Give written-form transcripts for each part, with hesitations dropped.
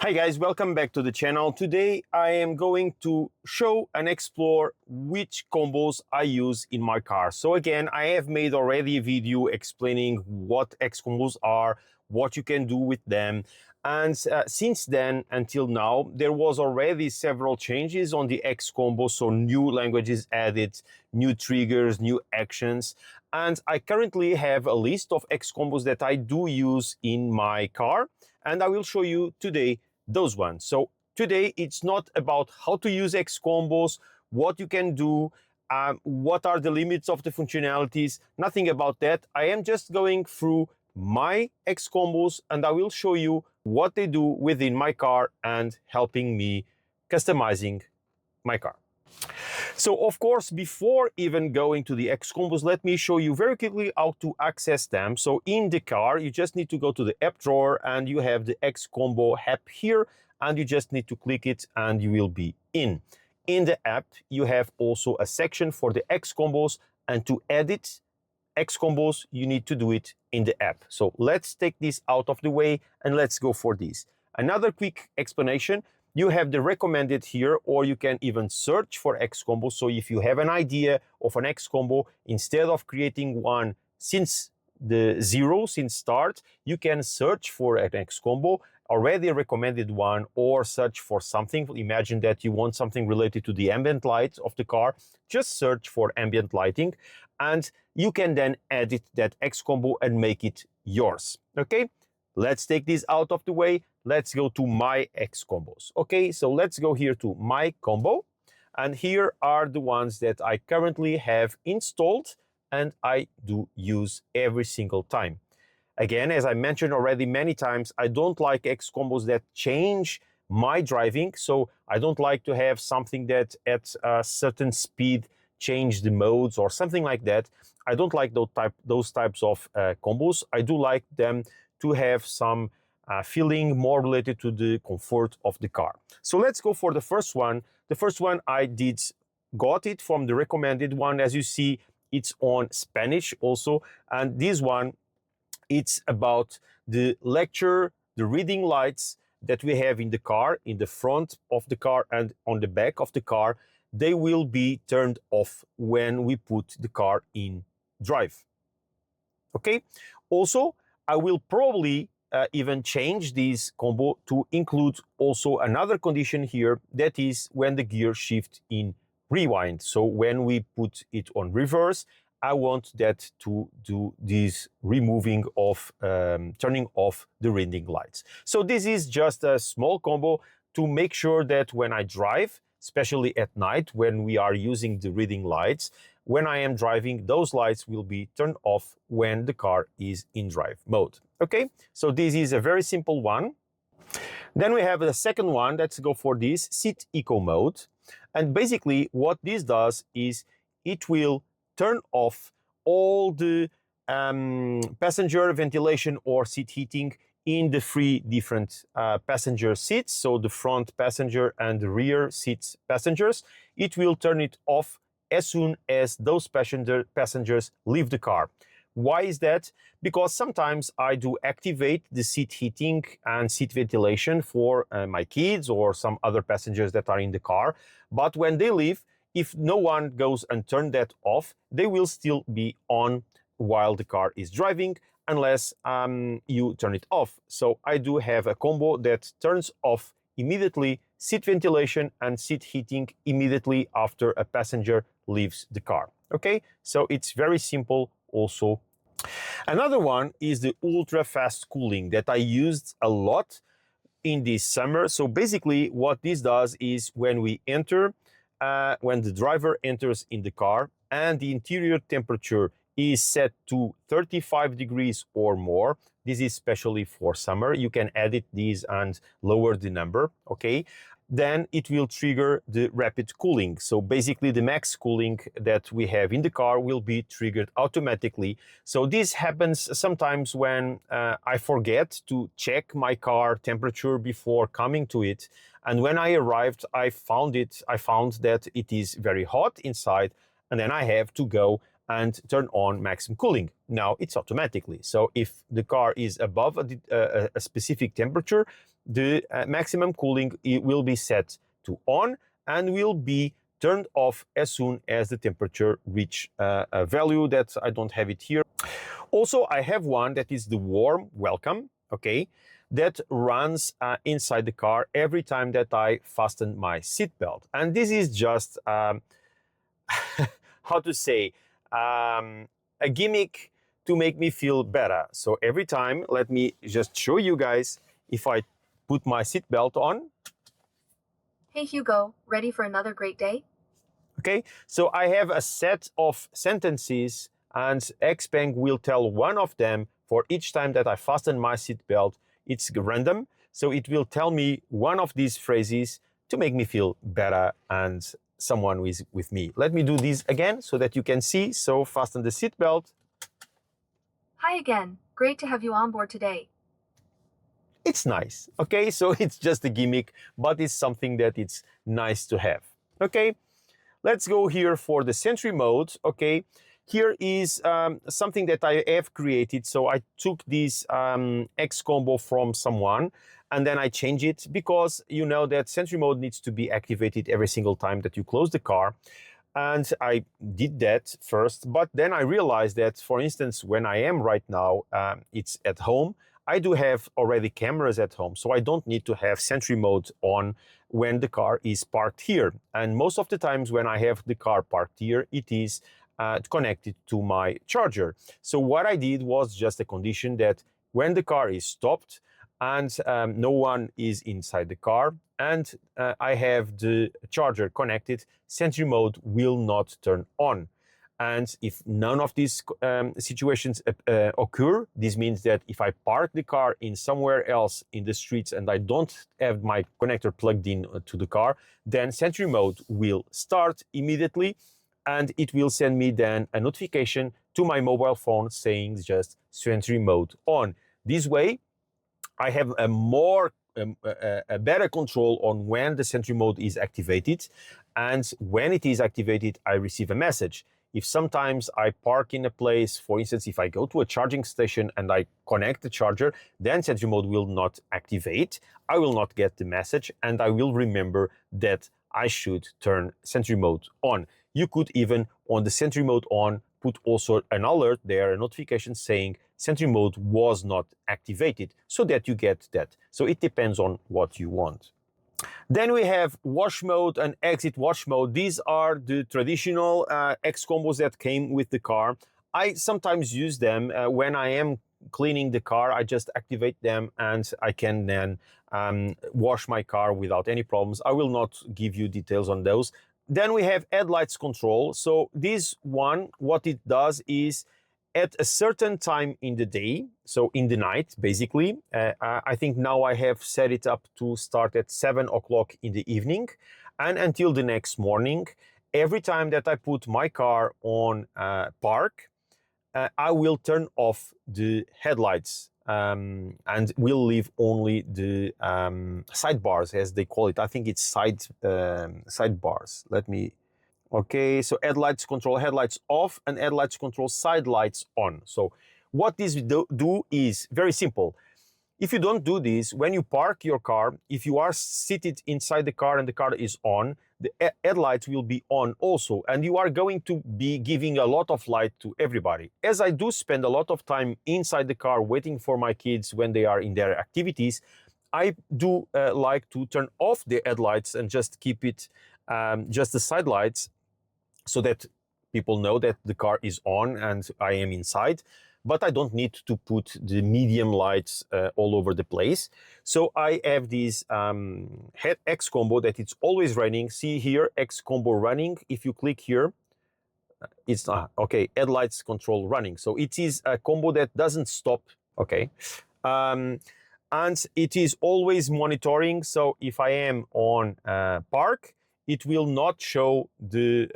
Hi guys, welcome back to the channel. Today I am going to show and explore which combos I use in my car. So again, I have made already a video explaining what Xcombos are, what you can do with them. And since then until now, there was already several changes on the Xcombos. So new languages added, new triggers, new actions. And I currently have a list of Xcombos that I do use in my car. And I will show you today those ones. So today it's not about how to use Xcombos, what you can do, what are the limits of the functionalities, nothing about that. I am just going through my Xcombos and I will show you what they do within my car and helping me customizing my car. So of course, before even going to the Xcombos, let me show you very quickly how to access them. So in the car, you just need to go to the app drawer and you have the Xcombo app here and you just need to click it and you will be in. In the app, you have also a section for the Xcombos, and to edit Xcombos, you need to do it in the app. So let's take this out of the way and let's go for this. Another quick explanation. You have the recommended here, or you can even search for Xcombos. So if you have an idea of an Xcombo, instead of creating one since start, you can search for an Xcombo, already a recommended one, or search for something. Imagine that you want something related to the ambient light of the car. Just search for ambient lighting, and you can then edit that Xcombo and make it yours. Okay? Let's take this out of the way. Let's go to my Xcombos. Okay, so let's go here to my combo. And here are the ones that I currently have installed and I do use every single time. Again, as I mentioned already many times, I don't like Xcombos that change my driving. So I don't like to have something that at a certain speed change the modes or something like that. I don't like those types of combos. I do like them to have some feeling more related to the comfort of the car. So let's go for the first one. The first one I got it from the recommended one. As you see, it's on Spanish also. And this one, it's about the lecture, the reading lights that we have in the car, in the front of the car and on the back of the car. They will be turned off when we put the car in drive. Okay. Also, I will probably even change this combo to include also another condition here, that is when the gear shift in rewind. So when we put it on reverse, I want that to do this removing of, turning off the reading lights. So this is just a small combo to make sure that when I drive, especially at night when we are using the reading lights, when I am driving, those lights will be turned off when the car is in drive mode. Okay, so this is a very simple one. Then we have the second one. Let's go for this seat eco mode. And basically what this does is it will turn off all the passenger ventilation or seat heating in the three different passenger seats. So the front passenger and the rear seats passengers. It will turn it off as soon as those passengers leave the car. Why is that? Because sometimes I do activate the seat heating and seat ventilation for my kids or some other passengers that are in the car. But when they leave, if no one goes and turn that off, they will still be on while the car is driving, unless you turn it off. So I do have a combo that turns off immediately seat ventilation and seat heating immediately after a passenger leaves the car. Okay, so it's very simple also. Another one is the ultra fast cooling that I used a lot in this summer. So basically what this does is when we enter, when the driver enters in the car and the interior temperature is set to 35 degrees or more. This is especially for summer. You can edit these and lower the number, okay? Then it will trigger the rapid cooling. So basically the max cooling that we have in the car will be triggered automatically. So this happens sometimes when I forget to check my car temperature before coming to it. And when I arrived, I found that it is very hot inside, and then I have to go and turn on maximum cooling. Now it's automatically. So if the car is above a specific temperature, the maximum cooling will be set to on and will be turned off as soon as the temperature reach a value that I don't have it here. Also, I have one that is the warm welcome, okay, that runs inside the car every time that I fasten my seatbelt. And this is just, how to say, a gimmick to make me feel better. So every time, let me just show you guys, if I put my seatbelt on. Hey Hugo, ready for another great day? Okay, so I have a set of sentences and XPeng will tell one of them for each time that I fasten my seatbelt. It's random, so it will tell me one of these phrases to make me feel better and someone is with me. Let me do this again so that you can see. So fasten the seatbelt. Hi again, great to have you on board today. It's nice, okay? So it's just a gimmick, but it's something that it's nice to have, okay? Let's go here for the Sentry mode, okay? Here is something that I have created. So I took this Xcombo from someone and then I changed it because you know that Sentry mode needs to be activated every single time that you close the car. And I did that first, but then I realized that, for instance, when I am right now, it's at home, I do have already cameras at home, so I don't need to have Sentry mode on when the car is parked here. And most of the times when I have the car parked here, it is connected to my charger. So what I did was just a condition that when the car is stopped and no one is inside the car and I have the charger connected, Sentry mode will not turn on. And if none of these situations occur, this means that if I park the car in somewhere else in the streets and I don't have my connector plugged in to the car, then Sentry mode will start immediately and it will send me then a notification to my mobile phone saying just Sentry mode on. This way, I have a better control on when the Sentry mode is activated. And when it is activated, I receive a message. If sometimes I park in a place, for instance, if I go to a charging station and I connect the charger, then Sentry mode will not activate. I will not get the message and I will remember that I should turn Sentry mode on. You could even, on the Sentry mode on, put also an alert there, a notification saying Sentry mode was not activated, so that you get that. So it depends on what you want. Then we have wash mode and exit wash mode. These are the traditional Xcombos that came with the car. I sometimes use them when I am cleaning the car. I just activate them and I can then wash my car without any problems. I will not give you details on those. Then we have headlights control. So this one, what it does is at a certain time in the day, so in the night, basically, I think now I have set it up to start at 7 o'clock in the evening and until the next morning. Every time that I put my car on park, I will turn off the headlights and will leave only the sidebars, as they call it. I think it's sidebars. Let me... Okay, so headlights control headlights off and headlights control side lights on. So what this do is very simple. If you don't do this, when you park your car, if you are seated inside the car and the car is on, the headlights will be on also, and you are going to be giving a lot of light to everybody. As I do spend a lot of time inside the car waiting for my kids when they are in their activities, I do like to turn off the headlights and just keep it just the side lights, so that people know that the car is on and I am inside, but I don't need to put the medium lights all over the place. So I have this Xcombo that it's always running. See here, Xcombo running. If you click here, it's not, okay, headlights control running. So it is a combo that doesn't stop, okay. And it is always monitoring. So if I am on park, it will not show the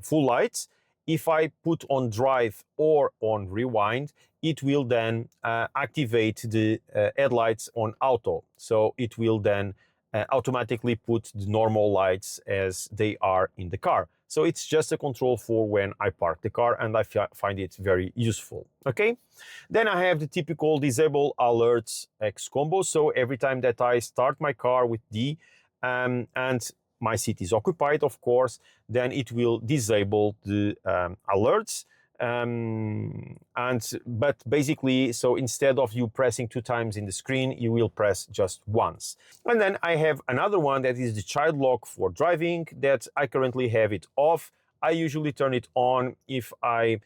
full lights. If I put on drive or on rewind, it will then activate the headlights on auto. So it will then automatically put the normal lights as they are in the car. So it's just a control for when I park the car, and I find it very useful. Okay, then I have the typical disable alerts XCombos. So every time that I start my car with D and my seat is occupied, of course, then it will disable the alerts. But basically, so instead of you pressing 2 times in the screen, you will press just once. And then I have another one that is the child lock for driving, that I currently have it off. I usually turn it on if I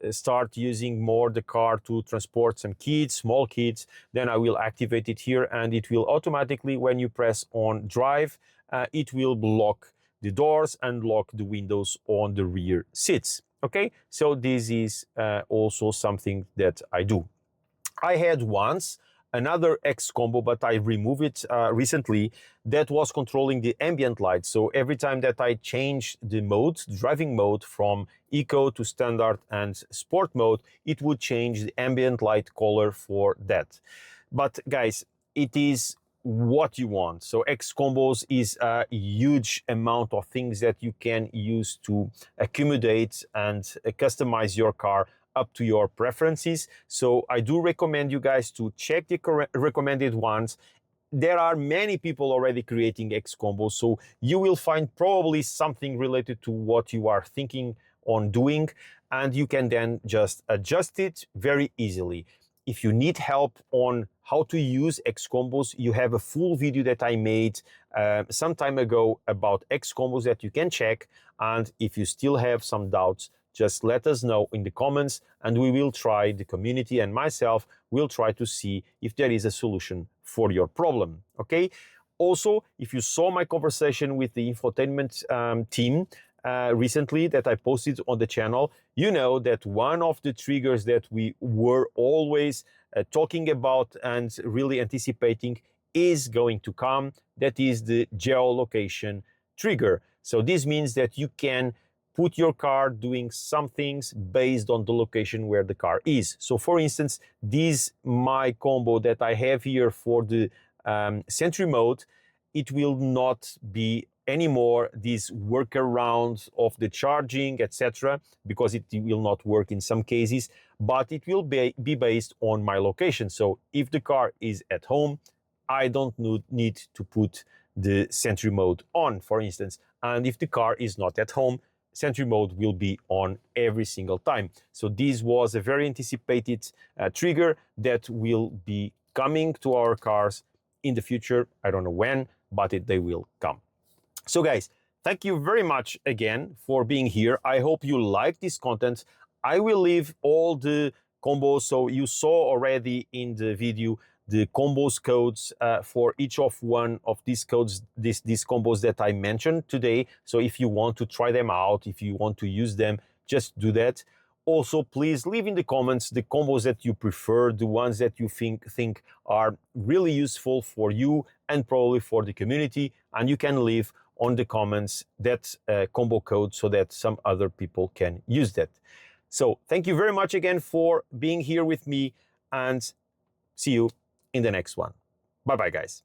start using more the car to transport some kids, small kids. Then I will activate it here, and it will automatically, when you press on drive, it will lock the doors and lock the windows on the rear seats. Okay, so this is also something that I do. I had once another Xcombo, but I removed it recently, that was controlling the ambient light. So every time that I change the mode, driving mode, from Eco to Standard and Sport mode, it would change the ambient light color for that. But guys, it is what you want. So Xcombos is a huge amount of things that you can use to accommodate and customize your car up to your preferences. So I do recommend you guys to check the recommended ones. There are many people already creating Xcombos, so you will find probably something related to what you are thinking on doing, and you can then just adjust it very easily. If you need help on how to use Xcombos, you have a full video that I made some time ago about Xcombos that you can check. And if you still have some doubts, just let us know in the comments, and we will try, the community and myself will try to see if there is a solution for your problem. Okay. Also, if you saw my conversation with the infotainment team recently that I posted on the channel, you know that one of the triggers that we were always talking about and really anticipating is going to come. That is the geolocation trigger. So this means that you can put your car doing some things based on the location where the car is. So for instance, this my combo that I have here for the Sentry mode, it will not be anymore this workaround of the charging, etc., because it will not work in some cases, but it will be based on my location. So if the car is at home, I don't need to put the Sentry mode on, for instance. And if the car is not at home, Sentry mode will be on every single time. So this was a very anticipated trigger that will be coming to our cars in the future. I don't know when, but they will come. So guys, thank you very much again for being here. I hope you like this content. I will leave all the combos. So you saw already in the video the combos codes for each of one of these codes, these combos that I mentioned today. So if you want to try them out, if you want to use them, just do that. Also, please leave in the comments the combos that you prefer, the ones that you think are really useful for you and probably for the community. And you can leave on the comments that combo code so that some other people can use that. So thank you very much again for being here with me, and see you in the next one. Bye bye, guys.